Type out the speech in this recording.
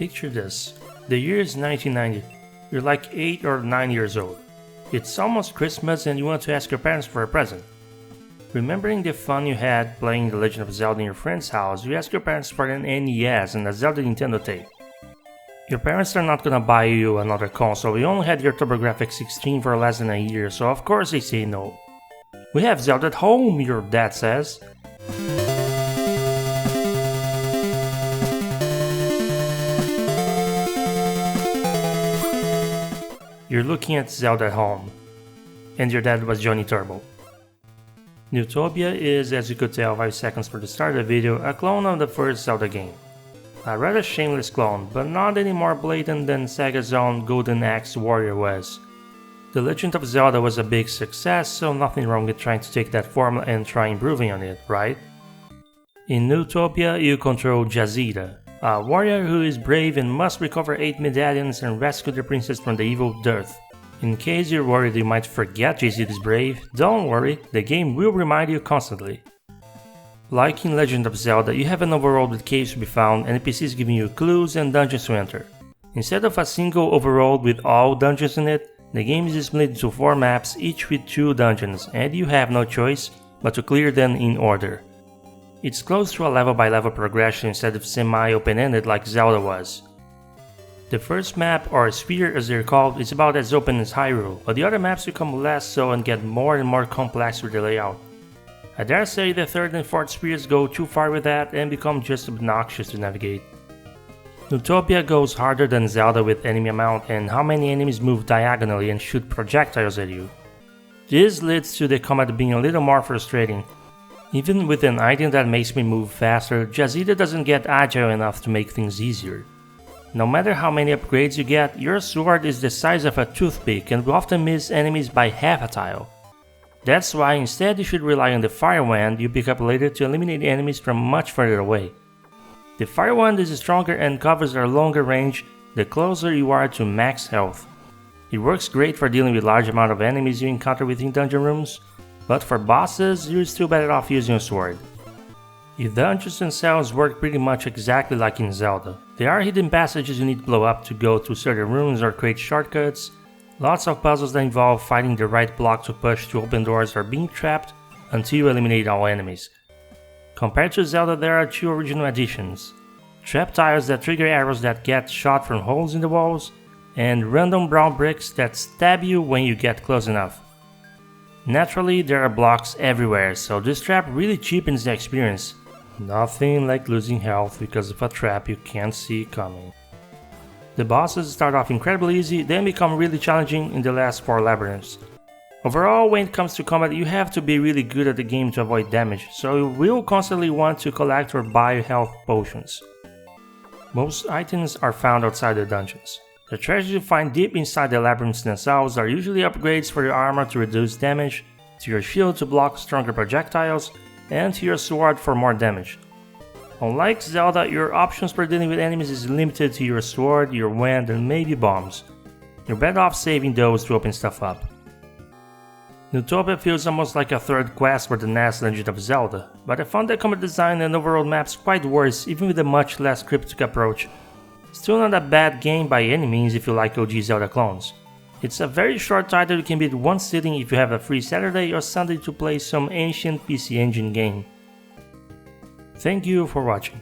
Picture this. The year is 1990. You're like 8 or 9 years old. It's almost Christmas and you want to ask your parents for a present. Remembering the fun you had playing The Legend of Zelda in your friend's house, you ask your parents for an NES and a Zelda Nintendo tape. Your parents are not gonna buy you another console, you only had your Turbografx 16 for less than a year, so of course they say no. We have Zelda at home, your dad says. You're looking at Zelda at home, and your dad was Johnny Turbo. Neutopia is, as you could tell 5 seconds for the start of the video, a clone of the first Zelda game. A rather shameless clone, but not any more blatant than Sega's own Golden Axe Warrior was. The Legend of Zelda was a big success, so nothing wrong with trying to take that formula and try improving on it, right? In Neutopia, you control Jazida, a warrior who is brave and must recover 8 medallions and rescue the princess from the evil Dearth. In case you're worried you might forget Jazida is brave, don't worry, the game will remind you constantly. Like in Legend of Zelda, you have an overworld with caves to be found and NPCs giving you clues and dungeons to enter. Instead of a single overworld with all dungeons in it, the game is split into 4 maps, each with 2 dungeons, and you have no choice but to clear them in order. It's close to a level by level progression instead of semi-open-ended like Zelda was. The first map, or sphere as they're called, is about as open as Hyrule, but the other maps become less so and get more and more complex with the layout. I dare say the third and fourth spheres go too far with that and become just obnoxious to navigate. Neutopia goes harder than Zelda with enemy amount and how many enemies move diagonally and shoot projectiles at you. This leads to the combat being a little more frustrating. Even with an item that makes me move faster, Jazida doesn't get agile enough to make things easier. No matter how many upgrades you get, your sword is the size of a toothpick and will often miss enemies by half a tile. That's why instead you should rely on the Fire Wand you pick up later to eliminate enemies from much further away. The Fire Wand is stronger and covers a longer range the closer you are to max health. It works great for dealing with large amount of enemies you encounter within dungeon rooms, but for bosses you're still better off using a sword. The dungeons themselves work pretty much exactly like in Zelda. There are hidden passages you need to blow up to go to certain rooms or create shortcuts, lots of puzzles that involve finding the right block to push to open doors or being trapped until you eliminate all enemies. Compared to Zelda, there are 2 original additions: trap tiles that trigger arrows that get shot from holes in the walls, and random brown bricks that stab you when you get close enough. Naturally, there are blocks everywhere, so this trap really cheapens the experience. Nothing like losing health because of a trap you can't see coming. The bosses start off incredibly easy, then become really challenging in the last 4 labyrinths. Overall, when it comes to combat, you have to be really good at the game to avoid damage, so you will constantly want to collect or buy health potions. Most items are found outside the dungeons. The treasures you find deep inside the labyrinths themselves are usually upgrades for your armor to reduce damage, to your shield to block stronger projectiles, and to your sword for more damage. Unlike Zelda, your options for dealing with enemies is limited to your sword, your wand, and maybe bombs. You're better off saving those to open stuff up. Neutopia feels almost like a third quest for the NES Legend of Zelda, but I found the combat design and overall maps quite worse even with a much less cryptic approach. Still not a bad game by any means if you like OG Zelda clones. It's a very short title you can beat one sitting if you have a free Saturday or Sunday to play some ancient PC Engine game. Thank you for watching.